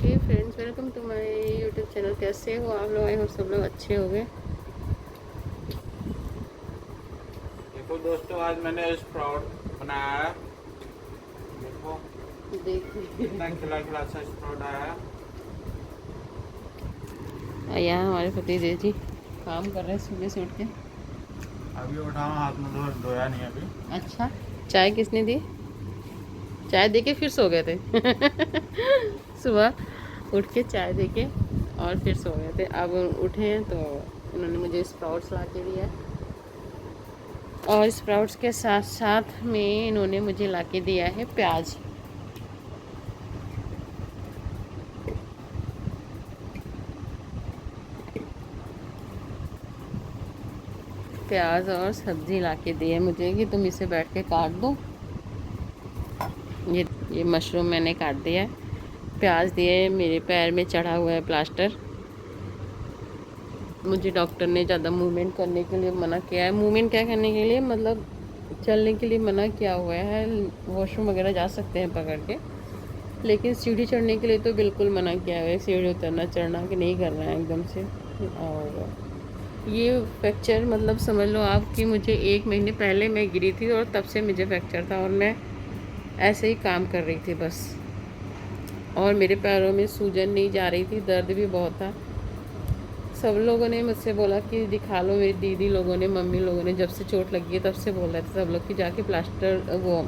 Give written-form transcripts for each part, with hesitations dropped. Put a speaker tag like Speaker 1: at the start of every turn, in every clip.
Speaker 1: Hey friends, welcome to my YouTube channel. कैसे हो आप लोग? आई होप सब लोग अच्छे हो गए।
Speaker 2: देखो दोस्तों, आज मैंने स्प्राउट बनाया है। देखो
Speaker 1: देखिए
Speaker 2: कितना खिला खिला सा स्प्राउट आया है।
Speaker 1: यहाँ हमारे पति देव जी काम कर रहे हैं सुबह से उठ के।
Speaker 2: अभी उठाऊँ, हाथ में धोया नहीं अभी।
Speaker 1: अच्छा, चाय किसने दी? चाय दे के फिर सो गए थे सुबह उठ के चाय दे के और फिर सो गए थे। अब उठे हैं तो इन्होंने मुझे स्प्राउट्स ला के दिया और स्प्राउट्स के साथ साथ में इन्होंने मुझे ला के दिया है प्याज। प्याज और सब्ज़ी ला के दी है मुझे कि तुम इसे बैठ के काट दो। ये मशरूम मैंने काट दिया है। प्याज दिए, मेरे पैर में चढ़ा हुआ है प्लास्टर। मुझे डॉक्टर ने ज़्यादा मूवमेंट करने के लिए मना किया है। मूवमेंट क्या करने के लिए, मतलब चलने के लिए मना किया हुआ है। वॉशरूम वगैरह जा सकते हैं पकड़ के, लेकिन सीढ़ी चढ़ने के लिए तो बिल्कुल मना किया हुआ है। सीढ़ी उतरना चढ़ना कि नहीं करना है एकदम से। और ये फ्रैक्चर मतलब समझ लो आप कि मुझे 1 महीने पहले मैं गिरी थी और तब से मुझे फ्रैक्चर था और मैं ऐसे ही काम कर रही थी बस। और मेरे पैरों में सूजन नहीं जा रही थी, दर्द भी बहुत था। सब लोगों ने मुझसे बोला कि दिखा लो। मेरी दीदी लोगों ने, मम्मी लोगों ने, जब से चोट लगी है तब से बोल रहे थे सब लोग कि जाके प्लास्टर वो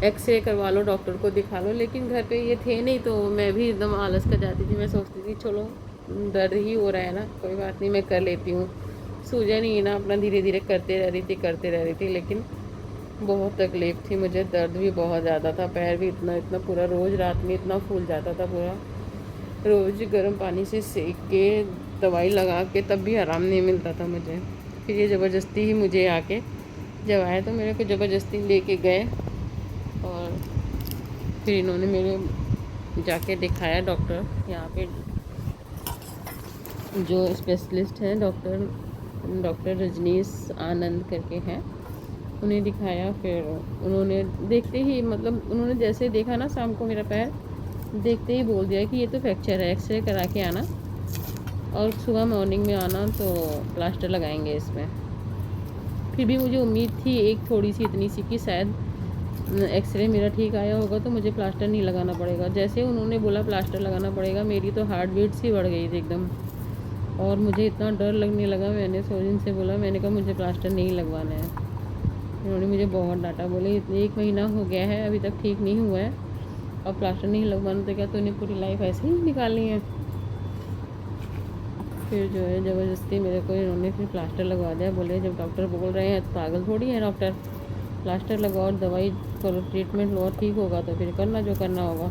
Speaker 1: एक्सरे करवा लो, डॉक्टर को दिखा लो। लेकिन घर पे ये थे नहीं तो मैं भी एकदम आलस कर जाती थी। मैं सोचती थी चलो दर्द ही हो रहा है ना, कोई बात नहीं, मैं कर लेती हूँ। सूजन ही ना, अपना धीरे धीरे करते रह रही थी। लेकिन बहुत तकलीफ़ थी मुझे, दर्द भी बहुत ज़्यादा था। पैर भी इतना इतना पूरा रोज़ रात में इतना फूल जाता था पूरा। रोज़ गर्म पानी से सेक के दवाई लगा के तब भी आराम नहीं मिलता था मुझे। फिर ये ज़बरदस्ती ही मुझे आके जब आए तो मेरे को ज़बरदस्ती लेके गए और फिर इन्होंने मेरे जाके दिखाया डॉक्टर। यहाँ पे जो स्पेशलिस्ट हैं डॉक्टर रजनीश आनंद करके हैं, उन्हें दिखाया। फिर उन्होंने देखते ही, मतलब उन्होंने जैसे देखा ना शाम को मेरा पैर, देखते ही बोल दिया कि ये तो फ्रैक्चर है, एक्सरे करा के आना और सुबह मॉर्निंग में आना तो प्लास्टर लगाएंगे इसमें। फिर भी मुझे उम्मीद थी एक थोड़ी सी, इतनी सी, कि शायद एक्सरे मेरा ठीक आया होगा तो मुझे प्लास्टर नहीं लगाना पड़ेगा। जैसे उन्होंने बोला प्लास्टर लगाना पड़ेगा, मेरी तो हार्ट बीट सी बढ़ गई थी एकदम और मुझे इतना डर लगने लगा। मैंने सोजिन से बोला, मैंने कहा मुझे प्लास्टर नहीं लगवाना है। उन्होंने मुझे बहुत डांटा, बोले 1 महीना हो गया है अभी तक ठीक नहीं हुआ है और प्लास्टर नहीं लगवाना तो क्या तूने पूरी लाइफ ऐसे ही निकालनी है। फिर जो है ज़बरदस्ती मेरे को इन्होंने फिर प्लास्टर लगवा दिया। बोले जब डॉक्टर बोल रहे हैं तो पागल थोड़ी है डॉक्टर, प्लास्टर लगाओ, दवाई करो, ट्रीटमेंट लो, ठीक होगा तो फिर करना जो करना होगा।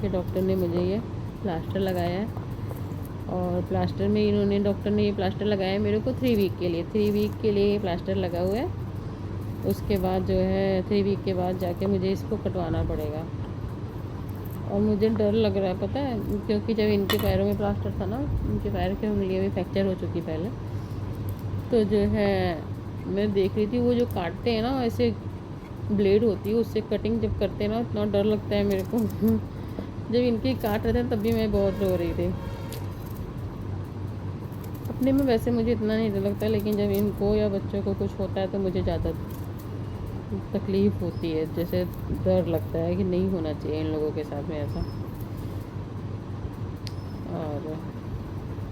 Speaker 1: फिर डॉक्टर ने मुझे ये प्लास्टर लगाया है और प्लास्टर में इन्होंने, डॉक्टर ने ये प्लास्टर लगाया है मेरे को 3 वीक के लिए। 3 वीक के लिए ये प्लास्टर लगा हुआ है। उसके बाद जो है 3 वीक के बाद जाके मुझे इसको कटवाना पड़ेगा। और मुझे डर लग रहा है, पता है, क्योंकि जब इनके पैरों में प्लास्टर था ना, इनके पैर की उंगलियाँ भी फ्रैक्चर हो चुकी पहले, तो जो है मैं देख रही थी वो जो काटते हैं ना, ऐसे ब्लेड होती है उससे कटिंग जब करते हैं ना, इतना डर लगता है मेरे को जब इनके काट रहे थे तब भी मैं बहुत रो रही थी। अपने में वैसे मुझे इतना नहीं डर लगता, लेकिन जब इनको या बच्चों को कुछ होता है तो मुझे ज़्यादा तकलीफ़ होती है। जैसे डर लगता है कि नहीं होना चाहिए इन लोगों के साथ में ऐसा। और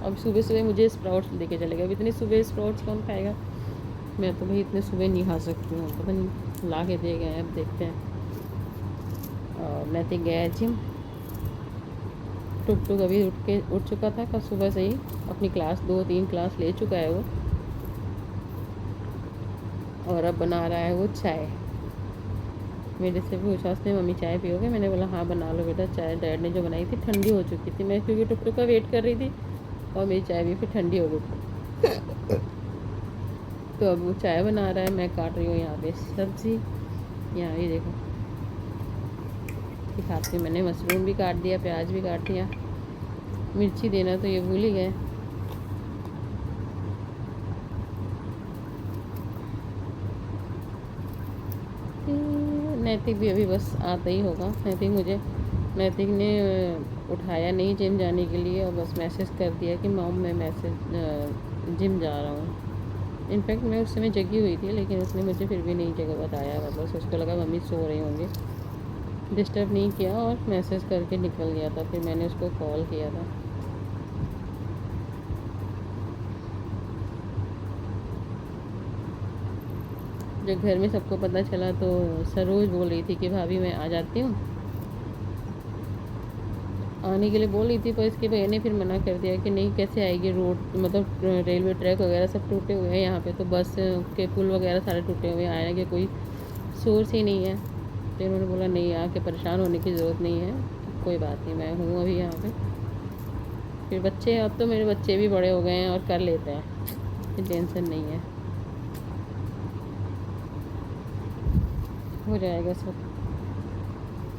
Speaker 1: अब सुबह सुबह मुझे स्प्राउट्स लेके चले गए। अब इतनी सुबह स्प्राउट्स कौन खाएगा? मैं तो भाई इतने सुबह नहीं खा सकती हूँ, पता नहीं ला के दे गए, अब देखते हैं। और नैतिक गया जिम। टुक टुक अभी उठ चुका था, कल सुबह से ही अपनी क्लास 2-3 क्लास ले चुका है वो। और अब बना रहा है वो चाय। मेरे से पूछा उसने, मम्मी चाय पियोगे? मैंने बोला हाँ बना लो बेटा। चाय डैड ने जो बनाई थी ठंडी हो चुकी थी, मैं क्योंकि टुक टुक का वेट कर रही थी और मेरी चाय भी फिर ठंडी हो गई। तो अब वो चाय बना रहा है, मैं काट रही हूँ यहाँ पे सब्ज़ी। यहाँ ये देखो दिखाती हूँ, मैंने मशरूम भी काट दिया, प्याज भी काट दिया, मिर्ची देना तो ये भूल ही गए। नैतिक भी अभी बस आता ही होगा। नैतिक मुझे नैतिक ने उठाया नहीं जिम जाने के लिए और बस मैसेज कर दिया कि मॉम मैं जिम जा रहा हूँ। इनफैक्ट मैं उस समय जगी हुई थी, लेकिन उसने मुझे फिर भी नहीं जगह बताया। मतलब उसको लगा मम्मी सो रही होंगे, डिस्टर्ब नहीं किया और मैसेज करके निकल गया था। फिर मैंने उसको कॉल किया था। जब घर में सबको पता चला तो सरोज बोल रही थी कि भाभी मैं आ जाती हूँ, आने के लिए बोल रही थी, पर इसके भैया ने फिर मना कर दिया कि नहीं कैसे आएगी, रोड मतलब रेलवे ट्रैक वगैरह सब टूटे हुए हैं यहाँ पे, तो बस के पुल वगैरह सारे टूटे हुए हैं, आने के कोई सोर्स ही नहीं है। तो इन्होंने बोला नहीं आके परेशान होने की ज़रूरत नहीं है, कोई बात नहीं, मैं हूँ अभी यहाँ पे। फिर बच्चे, अब तो मेरे बच्चे भी बड़े हो गए हैं और कर लेते हैं, फिर टेंशन नहीं है, हो जाएगा सब।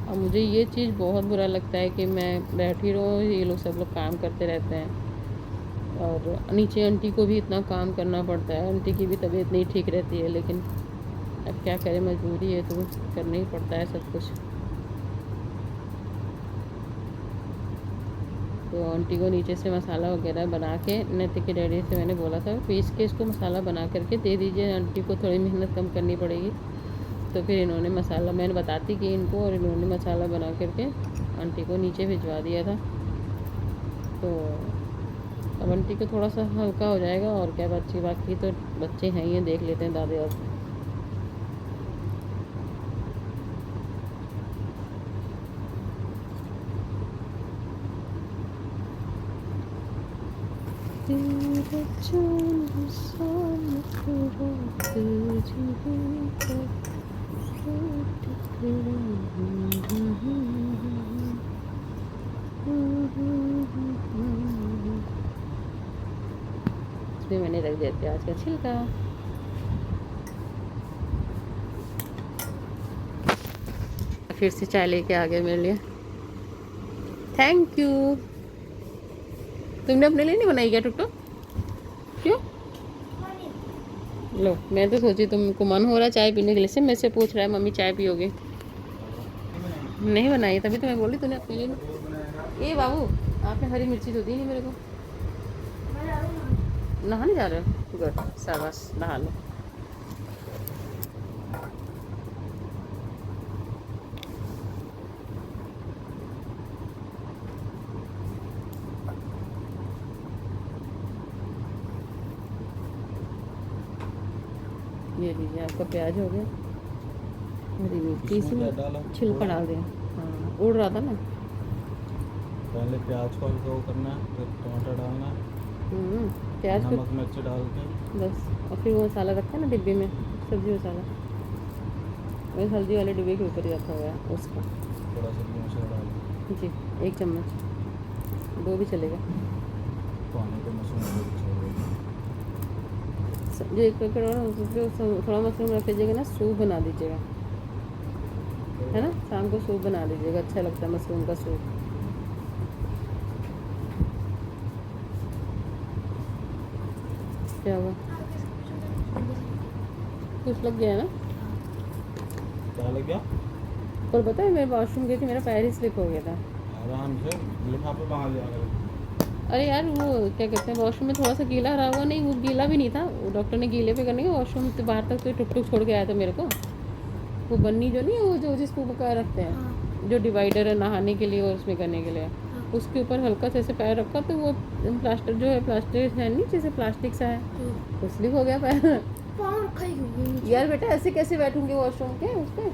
Speaker 1: और मुझे ये चीज़ बहुत बुरा लगता है कि मैं बैठी रहूँ, ये लोग सब लोग काम करते रहते हैं और नीचे आंटी को भी इतना काम करना पड़ता है। आंटी की भी तबीयत नहीं ठीक रहती है, लेकिन अब क्या करें, मजबूरी है तो करना ही पड़ता है सब कुछ। तो आंटी को नीचे से मसाला वगैरह बना के, नैतिक के डैडी से मैंने बोला था पीस के इसको मसाला बना करके दे दीजिए, आंटी को थोड़ी मेहनत कम करनी पड़ेगी। तो फिर इन्होंने मसाला, मैंने बताती कि इनको, और इन्होंने मसाला बना करके आंटी को नीचे भिजवा दिया था। तो अब आंटी को थोड़ा सा हल्का हो जाएगा और क्या, बच्चे बाकी तो बच्चे हैं ही, देख लेते हैं दादे। और इसमें मैंने रख दिया प्याज का छिलका। फिर से चाय लेके आ गए मेरे लिए, थैंक यू। तुमने अपने लिए नहीं बनाई क्या टुकटुक? क्यों? लो, मैं तो सोची तुमको मन हो रहा है चाय पीने के लिए, से मेरे से पूछ रहा है मम्मी चाय पियोगे? नहीं बनाई, तभी तो मैं बोली तूने अपने लिए। ए बाबू, आपने हरी मिर्ची तो दी नहीं मेरे को। नहाने जा रहे हो? गुड, शाबाश, नहा लो। ये लीजिए आपका प्याज हो गया, हरी मिर्ची इसमें छिलका डाल दिया। हाँ, उड़ रहा था ना।
Speaker 2: पहले प्याज को वो करना है, फिर टमाटर डालना है,
Speaker 1: प्याज को
Speaker 2: नमक मिर्च डाल के
Speaker 1: बस, और फिर वो मसाला रखा है ना डिब्बे में, सब्जी मसाला, वो हल्दी वाले डिब्बे के ऊपर ही रखा हुआ है उसका।
Speaker 2: थोड़ा सा मसाला डाल
Speaker 1: जी, 1 चम्मच, 2 भी चलेगा।
Speaker 2: पानी का मसाला
Speaker 1: जो 1 पैकेट और उसमें थोड़ा मशरूम रख लीजिएगा ना, सूप बना दीजिएगा, है ना, शाम को सूप बना दीजिएगा, अच्छा लगता है मशरूम का सूप। क्या हुआ? कुछ लग गया है ना?
Speaker 2: क्या लग गया?
Speaker 1: और पता है मैं वॉशरूम गई थी, मेरा पैर ही स्लिप हो गया था।
Speaker 2: आराम से लिफाफे बाहर जाएगा।
Speaker 1: अरे यार वो क्या कहते हैं, वॉशरूम में थोड़ा सा गीला रहा हुआ, नहीं वो गीला भी नहीं था, वो डॉक्टर ने गीले पे करने के वॉशरूम से बाहर तक तो टुक टुक छोड़ के आया था मेरे को। वो बन्नी जो नहीं है, वो जो जिसको ऊपर रखते हैं, जो डिवाइडर है नहाने के लिए और उसमें करने के लिए, उसके ऊपर हल्का से ऐसे पैर रखा तो वो प्लास्टर जो है, प्लास्टिक है नहीं, जैसे प्लास्टिक सा है, तो स्लिप हो गया पैर। यार बेटा ऐसे कैसे बैठूंगी वॉशरूम के उस पे?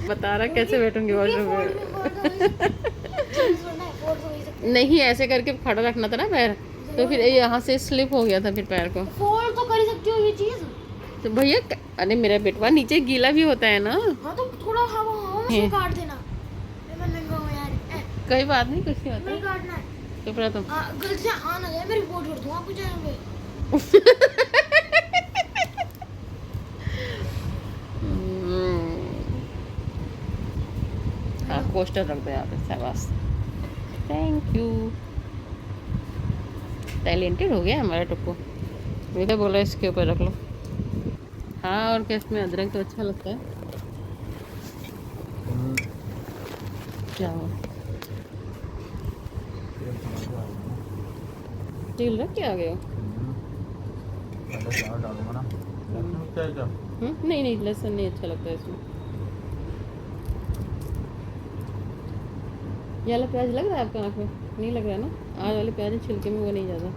Speaker 1: बता रहा कैसे बैठूंगी वॉशरूम में? नहीं, ऐसे करके खड़ा रखना था ना पैर, तो फिर यहाँ से स्लिप हो गया था फिर पैर को।
Speaker 3: फोल्ड तो कर ही सकती हो ये चीज।
Speaker 1: तो भैया अरे मेरा बेटवा नीचे गीला भी होता है ना।
Speaker 3: हाँ तो थोड़ा हवा में काट देना। मैं नंगा हूँ यार।
Speaker 1: कोई बात नहीं, कुछ नहीं
Speaker 3: नहीं
Speaker 1: होता।
Speaker 3: काटना है।
Speaker 1: चुप रहा तुम।
Speaker 3: गलती से आ ना जाए, मेरी रिपोर्ट कर दूँ आपको चैनल पे।
Speaker 1: हाँ, पोस्टर रख दो यहाँ पे, शाबाश, थैंक यू। टैलेंटेड हो गया हमारा टुक्कू। मुझे बोला इसके ऊपर रख लो। हाँ, और क्या, इसमें अदरक तो अच्छा लगता है। क्या हुआ?
Speaker 2: तेल चला के आ गया।
Speaker 1: तेल रख के आ गए हो?
Speaker 2: पहले प्याज डालूंगा ना। लहसुन क्या है क्या?
Speaker 1: नहीं नहीं, लहसुन नहीं अच्छा लगता है इसमें। ये वाला प्याज लग रहा है आपका आँख में? नहीं लग रहा है ना? आज वाले प्याज छिलके में वो नहीं ज़्यादा।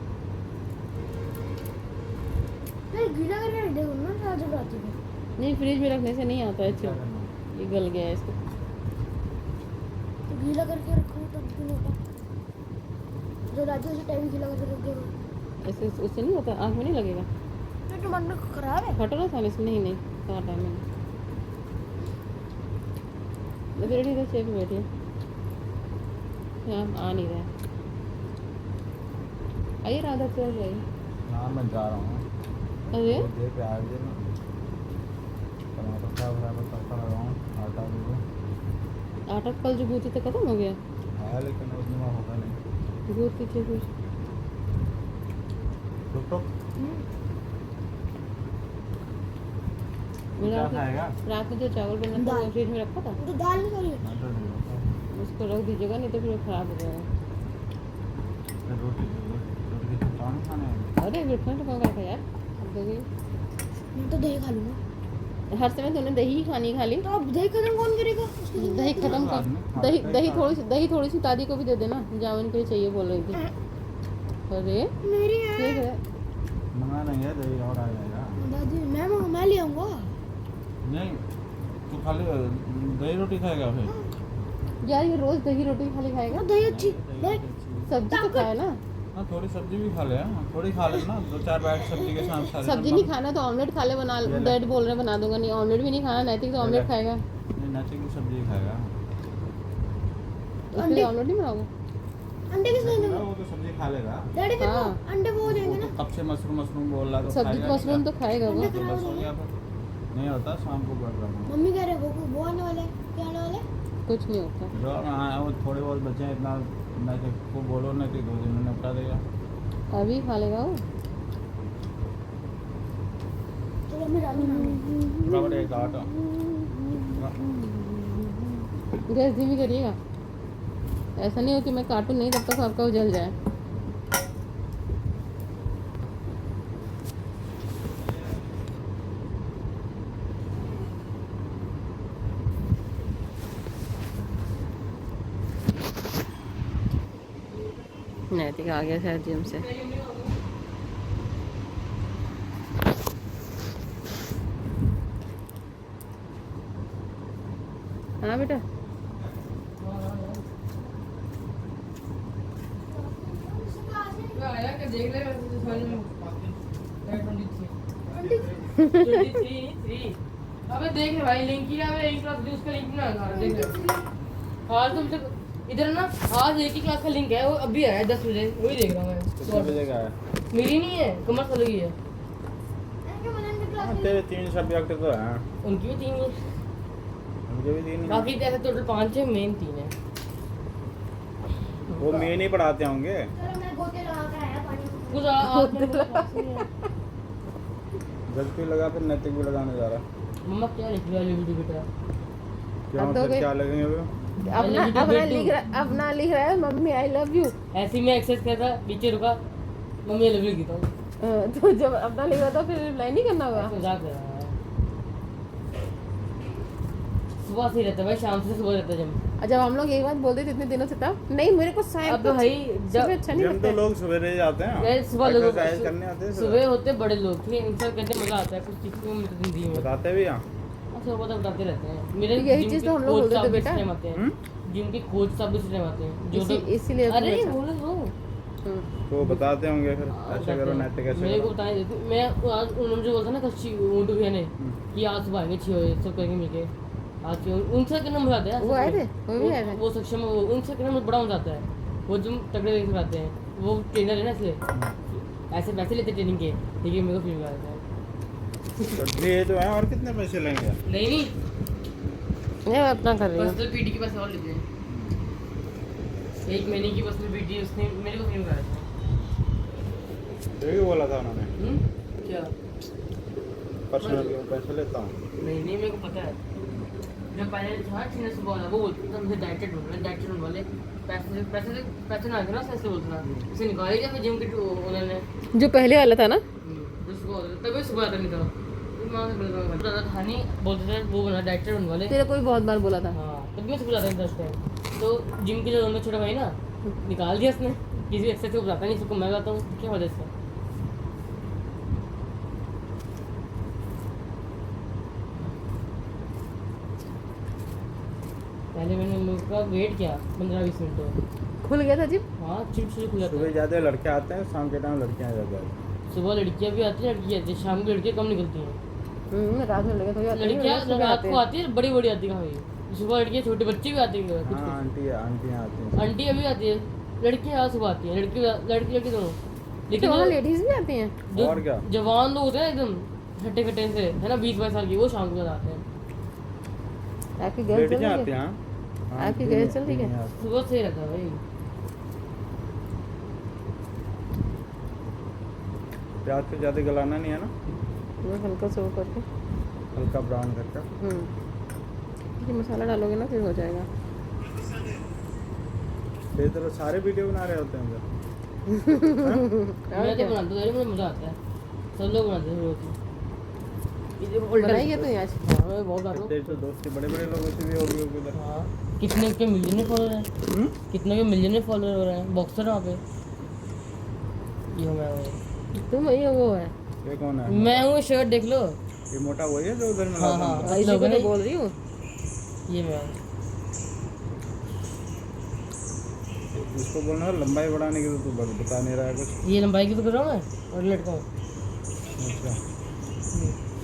Speaker 3: नहीं गीला करके रख दे ना साथ जब आती है।
Speaker 1: नहीं, फ्रिज में रखने से नहीं आता है
Speaker 2: क्या
Speaker 1: छिल।
Speaker 2: करना?
Speaker 1: ये गल गया है इसको।
Speaker 3: तो गीला करके रखो तब भी नहीं होता। जो रात उसी टाइम गीला करके रख दे।
Speaker 1: ऐसे उससे नहीं होता, आँख में नहीं लगेगा।
Speaker 3: तो टमाटर खराब है।
Speaker 1: फटा ना था इसमें? नहीं नहीं, काटा मैंने। रेडी इधर चेप बैठिए। यहाँ आ नहीं रहा है। आइए राधा चल जाइए।
Speaker 2: हाँ मैं जा रहा हूँ।
Speaker 1: अरे
Speaker 2: दे प्याज दे ना। टमाटर क्या बराबर तड़का लगाऊँ। आटा दे दो।
Speaker 1: आटा कल जो गूथी तो खत्म हो गया।
Speaker 2: हाँ लेकिन उतना होगा नहीं।
Speaker 1: गूथ पीछे कुछ
Speaker 2: तो क्या खाएगा?
Speaker 1: रात में जो चावल बना था वो फ्रिज में रखा था,
Speaker 3: तो दाल नहीं करी।
Speaker 2: मटर नहीं होता।
Speaker 1: उसको रख दीजिएगा, नहीं तो फिर वो खराब हो जाएगा।
Speaker 2: रोटी रोटी के चावल खाने हैं।
Speaker 1: अरे बिल्कुल तो कौन रखा यार, अब दोगे।
Speaker 3: मैं तो दही खा लूंगा।
Speaker 1: हर समय तूने दही ही खानी खाली।
Speaker 3: तो अब दही खत्म कौन करेगा? उसके लिए
Speaker 1: दही खत्म कर। दही थोड़ी सी दादी को भी दे देना, जावन के लिए चाहिए बोल रही थी। अरे
Speaker 3: मेरी
Speaker 1: ठीक है,
Speaker 2: मंगा लेंगे दही और आ जाएगा।
Speaker 3: दादी मैं ले आऊंगा।
Speaker 2: नहीं तू खाली दही रोटी खाएगा फिर?
Speaker 1: यार ये रोज दही रोटी खाली खाएगा?
Speaker 3: दही अच्छी दही
Speaker 1: सब्जी तो खाए ना।
Speaker 2: हाँ थोड़ी सब्जी भी खा ले। थोड़ी खा ले ना, 2-4 बाइट सब्जी के साथ खा ले।
Speaker 1: सब्जी नहीं खाना तो ऑमलेट खा ले, बना डैड बोल रहे बना दूंगा। नहीं ऑमलेट भी नहीं खाना, नैतिक तो ऑमलेट खाएगा।
Speaker 2: नहीं नैतिक की सब्जी खाएगा।
Speaker 1: उसके लिए ऑमलेट नहीं बनाओगे?
Speaker 3: अंडे किसने देंगे?
Speaker 2: वो तो सब्जी खा लेगा।
Speaker 3: डैडी देखो
Speaker 1: हाँ।
Speaker 3: अंडे वो हो जाएंगे
Speaker 2: वो
Speaker 3: ना।
Speaker 2: तो कब से मशरूम बोल रहा तो
Speaker 1: सब्जी
Speaker 2: खाएगा
Speaker 1: मशरूम तो खाएगा वो।
Speaker 2: तो बस हो गया फिर। नहीं होता शाम को कर रहा हूँ।
Speaker 3: मम्मी कह रहे वो आने वाले हैं। क्या आने वाले?
Speaker 1: कुछ नहीं होता।
Speaker 2: जो हाँ वो थोड़े बहुत बचे हैं, इतना नैतिक को बोलो ना कि 2 दिन में निपटा देगा।
Speaker 1: अभी खा लेगा वो।
Speaker 3: तो मम्मी डालू ना।
Speaker 2: बराबर एक आटा।
Speaker 1: गैस धीमी करिएगा, ऐसा नहीं हो कि मैं काटूं नहीं तब तक आपका वो जल जाए। नैतिक आ गया शायद जिम से। हाँ बेटा,
Speaker 4: अबे देख ले भाई, लिंक ही ना एक क्लास उसका लिंक ना देख ले। हाँ तुमसे इधर ना आज एक ही क्लास का लिंक है, वो अभी आया 10 बजे, वही देख रहा हूँ
Speaker 2: कितने
Speaker 4: मैं।
Speaker 2: बजे का है?
Speaker 4: मेरी नहीं है, कमर्स वालों की है।
Speaker 2: हाँ, तेरे 3 सब्जेक्ट तो हैं।
Speaker 4: उनकी भी 3 है,
Speaker 2: मुझे भी 3 ही
Speaker 4: बाकी
Speaker 2: हैं।
Speaker 4: ऐसे टोटल 5 है, मेन 3 है।
Speaker 2: वो मेन ही पढ़ाते होंगे।
Speaker 3: चलो मैं गोते लगा के आया पानी में।
Speaker 4: कुछ आप
Speaker 2: गलती लगा फिर नैतिक भी लगाने जा रहा।
Speaker 4: मम्मा क्या लिख रहा है वीडियो बेटा?
Speaker 2: क्या
Speaker 1: अब तो
Speaker 2: मतलब
Speaker 1: गए-
Speaker 2: क्या लगेंगे अभी?
Speaker 1: अपना लिख रहा है मम्मी आई लव यू।
Speaker 4: ऐसे ही मैं एक्सेस कर रहा, नीचे रुका, मम्मी लव यू लिखता हूँ।
Speaker 1: तो जब अपना लिख रहा था फिर रिप्लाई नहीं करना होगा।
Speaker 4: मजाक कर रहा है। सुबह से ही रहता है भाई, शाम से सुबह रहता है जब।
Speaker 1: जब हम लोग एक बात बोलते थे इतने दिनों से तब नहीं, मेरे को शायद
Speaker 4: अब भाई
Speaker 1: सुबह अच्छा नहीं
Speaker 2: जिम
Speaker 1: लगता
Speaker 2: तो
Speaker 1: है।
Speaker 2: लोग सवेरे जाते हैं।
Speaker 4: गए सुबह लोगों
Speaker 2: एक्सरसाइज करने आते हैं
Speaker 4: सुबह होते बड़े लोग, ठीक है, इंसान करते मजा आता है कुछ सीखने को मिलता है जिंदगी में।
Speaker 2: बताते भी हैं।
Speaker 4: अच्छा वो तो बताते रहते हैं। मेरे
Speaker 1: यही
Speaker 4: जिम
Speaker 1: चीज़
Speaker 4: के
Speaker 1: तो हम लोग
Speaker 4: कोच
Speaker 1: बोलते थे
Speaker 4: साहब भी
Speaker 1: बेटा।
Speaker 4: इस टाइम आते हैं। जिम के कोच साहब भी इस टाइम आते हैं जो तो
Speaker 1: इसीलिए
Speaker 4: अरे
Speaker 1: तुम्हें अच्छा-
Speaker 4: बोलो तो
Speaker 2: तो बताते होंगे फिर ऐसे करो नैतिक ऐसे
Speaker 4: मेरे को
Speaker 2: करो।
Speaker 4: बताए थे। मैं आज उन्होंने जो बोलता ना कच्ची ऊँट भैया ने कि आज सुबह आएंगे 6 बजे सब करेंगे मिलके। आज के उनसे करना मजा आता है।
Speaker 1: वो आए थे? वो भी आए थे?
Speaker 4: वो सक्षम उनसे करना मुझे बड़ा मजा आता है। वो जो तगड़े देख सिखाते हैं, वो ट्रेनर है ना, इसलिए ऐसे पैसे लेते ट्रेनिंग के, ठीक है, मेरे को फील आता है।
Speaker 2: तो ये तो है, और कितने पैसे लेंगे?
Speaker 4: नहीं
Speaker 1: मैं अपना कर रही हूँ।
Speaker 4: पर्सनल पीटी के पैसे और लेते हैं। 1 महीने की पर्सनल पीटी उसने मेरे को फील कराया था।
Speaker 2: यही बोला था उन्होंने।
Speaker 4: क्या?
Speaker 2: पर्सनल पैसे लेता हूँ।
Speaker 4: नहीं मेरे को पता है। जो पहले था चीन सुबह वाला वो बोलते थे मुझे डाइटेड होने वाले पैसे पैसे पैसे ना ना ऐसे बोलता था इसे निकाल दिया जिम के उन्होंने
Speaker 1: जो पहले वाला था ना,
Speaker 4: तभी सुबह आता नहीं था माँ से बोलता था नहीं बोलते थे वो बना डाइटेड होने वाले।
Speaker 1: तेरे को भी बहुत बार बोला था।
Speaker 4: हाँ तभी मैं सुबह आता नहीं था उस टाइम। तो जिम के जो दोनों छोटा भाई ना निकाल दिया उसने, किसी एक्सरसाइज को बताता नहीं, उसको मैं बताता हूँ क्या वजह से। पहले मैंने उन लोगों का वेट किया 15-20 मिनट।
Speaker 1: खुल गया था जिम।
Speaker 4: हाँ चिप से खुल जाता
Speaker 2: सुबह
Speaker 4: है।
Speaker 2: ज़्यादा लड़के आते हैं, शाम के टाइम लड़कियाँ ज़्यादा आती हैं।
Speaker 4: सुबह लड़कियाँ भी आती हैं, लड़की आती है, शाम को लड़कियाँ कम निकलती हैं।
Speaker 1: रात में लगे तो
Speaker 4: लड़कियाँ रात को आती है, बड़ी बड़ी आती है। कहाँ भाई सुबह लड़कियाँ, छोटे बच्चे भी आते हैं कुछ
Speaker 2: हाँ आंटियाँ आती हैं।
Speaker 4: आंटी अभी आती है, लड़कियाँ यहाँ सुबह आती हैं, लड़की दोनों।
Speaker 1: लेकिन वहाँ लेडीज भी आती हैं।
Speaker 2: और क्या?
Speaker 4: जवान लोग होते हैं एकदम खट्टे खट्टे से है ना, 20-22 साल की, वो शाम को आते हैं।
Speaker 1: आपकी गर्ल चल
Speaker 2: लड़कियाँ
Speaker 1: रही
Speaker 2: आती
Speaker 1: है?
Speaker 2: हैं। हाँ,
Speaker 1: आपकी गर्ल चल रही है?
Speaker 2: नहीं आती।
Speaker 4: सुबह सही रहता है भाई।
Speaker 2: प्याज से ज़्यादा गलाना नहीं है ना,
Speaker 1: वो हल्का से वो करके
Speaker 2: हल्का ब्राउन करके।
Speaker 1: ये मसाला डालोगे ना फिर हो जाएगा।
Speaker 2: ये तो सारे वीडियो बना रहे होते हैं उधर।
Speaker 4: मैं तो बनाता हूँ, मुझे मज़ा आता है। सब लोग बनाते हैं रोटी।
Speaker 1: बनाइए तो आज।
Speaker 4: हाँ मैं बहुत बनाता हूँ।
Speaker 2: तेरे तो दोस्त बड़े बड़े लोगों से भी होगी उधर।
Speaker 4: हाँ कितने के मिलियन फॉलोअर हैं, कितने के मिलियन फॉलोअर हो रहे हैं। बॉक्सर वहाँ पे ये मैं हूँ।
Speaker 1: तुम ये वो है।
Speaker 2: ये कौन है?
Speaker 4: मैं हूँ, शर्ट देख लो।
Speaker 2: ये मोटा वही है जो उधर में
Speaker 4: हाँ
Speaker 2: लाता
Speaker 4: हाँ
Speaker 2: है?
Speaker 1: इसी को तो बोल रही हूँ।
Speaker 4: ये मैं हूँ।
Speaker 2: उसको बोलना है लंबाई बढ़ाने की, तो तू बता नहीं रहा है कुछ।
Speaker 4: ये लंबाई की तो कर रहा हूँ मैं, और लटका हूँ।
Speaker 2: अच्छा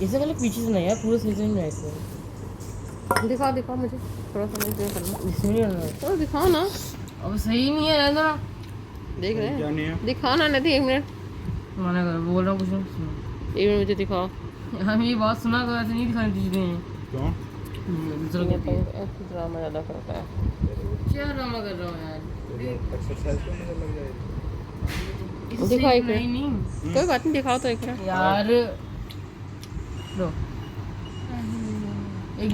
Speaker 4: इससे पहले पीछे से नहीं है, पूरे सीजन में है इसमें।
Speaker 1: दिखाओ मुझे थोड़ा सा मुझे करना।
Speaker 4: इसमें नहीं करना।
Speaker 1: तो दिखाओ ना।
Speaker 4: अब सही नहीं है रहना ना।
Speaker 1: देख रहे
Speaker 2: क्या
Speaker 1: हैं?
Speaker 2: नहीं है?
Speaker 1: दिखाओ ना, नहीं 1 मिनट।
Speaker 4: मना कर, बोल रहा हूँ कुछ नहीं सुनो।
Speaker 1: 1 मिनट मुझे दिखाओ।
Speaker 4: हम ये बात सुना तो ऐसे नहीं दिखानी चाहिए चीज़ें।
Speaker 2: क्यों?
Speaker 4: दूसरों के लिए
Speaker 1: ड्रामा ज़्यादा करता है।
Speaker 4: क्या ड्रामा कर रहा हूँ यार।
Speaker 2: एक्सरसाइज तो मुझे लग जाएगी।
Speaker 4: इससे
Speaker 1: दिखाओ एक
Speaker 4: नहीं नहीं
Speaker 1: कोई बात नहीं, दिखाओ तो एक मिनट।
Speaker 4: यार लो एक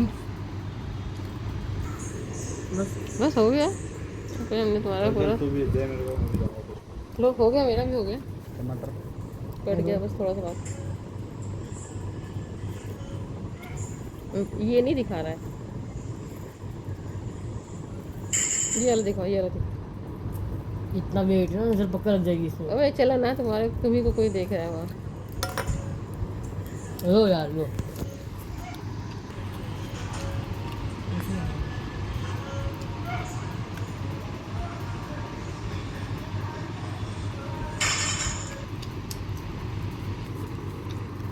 Speaker 1: बस हो गया। फिर हमने तुम्हारा पूरा
Speaker 2: तू भी दे मेरे को, मैं जाऊंगा कुछ।
Speaker 1: लो हो गया, मेरा भी हो गया।
Speaker 2: टमाटर
Speaker 1: कट गया बस थोड़ा सा बात। ये नहीं दिखा रहा है। ये वाला दिखाओ, ये वाला दिखाओ।
Speaker 4: इतना वेट है ना, नजर पक्का लग जाएगी इसमें।
Speaker 1: अबे चला ना, तुम्हारे तुम्ही को कोई देख रहा है वहाँ।
Speaker 4: लो यार लो।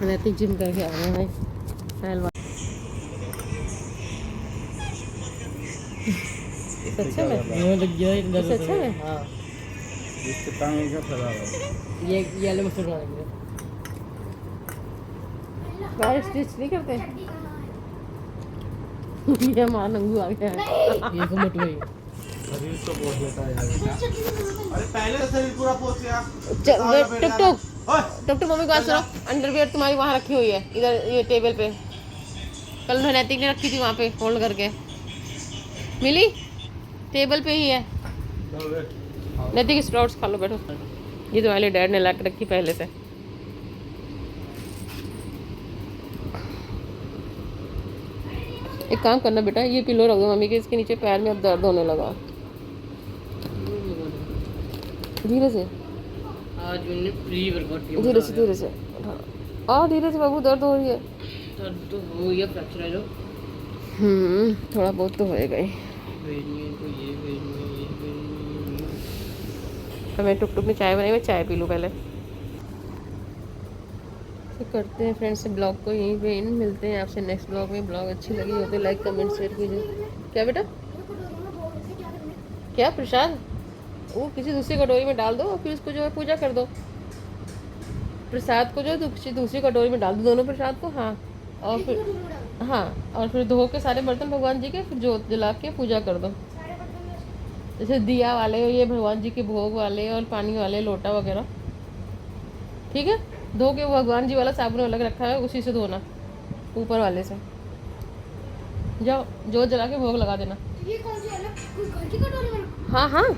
Speaker 1: रहती जिम करके आ रहे हैं पहलवान। सच में?
Speaker 4: ये लग गया एक
Speaker 1: सच में?
Speaker 4: हाँ
Speaker 2: इसके टांग का फैला हुआ है।
Speaker 4: ये वाले मस्टर्ड बना देंगे।
Speaker 1: बाहर स्टिच नहीं करते? ये हमारा नंगू आ गया है।
Speaker 4: ये तो मोटी हुई।
Speaker 2: शरीर तो पोष लेता है यार। अरे पहले से शरीर पूरा पोष लिया।
Speaker 1: टुक टुक मम्मी को बात सुनो। अंडरवियर तुम्हारी वहाँ रखी हुई है, इधर ये टेबल पे। कल नैतिक ने रखी थी वहाँ पे फोल्ड करके। मिली? टेबल पे ही है। नैतिक स्प्राउट्स खा लो, बैठो। ये तुम्हारे डैड ने ला के रखी पहले से। एक काम करना बेटा, ये पिलो रख दो मम्मी के, इसके नीचे पैर में अब दर्द होने लगा। धीरे से
Speaker 4: आज मैंने प्री वर्कआउट किया।
Speaker 1: धीरे से धीरे से बाबू, दर्द हो रही है।
Speaker 4: दर्द तो हो गया, फ्रैक्चर है जो।
Speaker 1: थोड़ा बहुत तो होएगा ही। तो मैं टुक टुक में चाय बनाई, मैं चाय पी लूँ पहले। तो करते हैं फ्रेंड्स से ब्लॉग को यहीं पे इन। मिलते हैं आपसे नेक्स्ट ब्लॉग में। ब्लॉग अच्छी लगी हो तो लाइक कमेंट शेयर कीजिए। क्या बेटा? क्या प्रसाद? वो किसी दूसरी कटोरी में डाल दो और फिर उसको जो है पूजा कर दो। प्रसाद को जो है दूसरी कटोरी में डाल दो, दोनों प्रसाद को। हाँ और फिर धो के सारे बर्तन भगवान जी के, फिर जोत जला के पूजा कर दो। जैसे दिया वाले, ये भगवान जी के भोग वाले और पानी वाले लोटा वगैरह, ठीक है। धो के वो भगवान जी वाला साबुन अलग रखा है, उसी से धोना ऊपर वाले से। जाओ जोत जला के भोग लगा देना।
Speaker 3: ये कौन सी अलग कोई घर की कटोरी में?
Speaker 1: हाँ हाँ।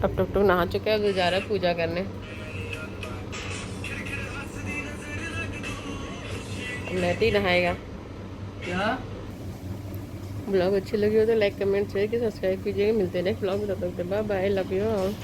Speaker 1: अब टुक टुक नहा चुका है, अब जा रहा है पूजा करने। अब नैटी नहाएगा।
Speaker 4: क्या?
Speaker 1: ब्लॉग अच्छी लगी हो तो लाइक कमेंट शेयर की सब्सक्राइब कीजिएगा। मिलते हैं नेक्स्ट ब्लॉग में, तब तक bye bye, love you all.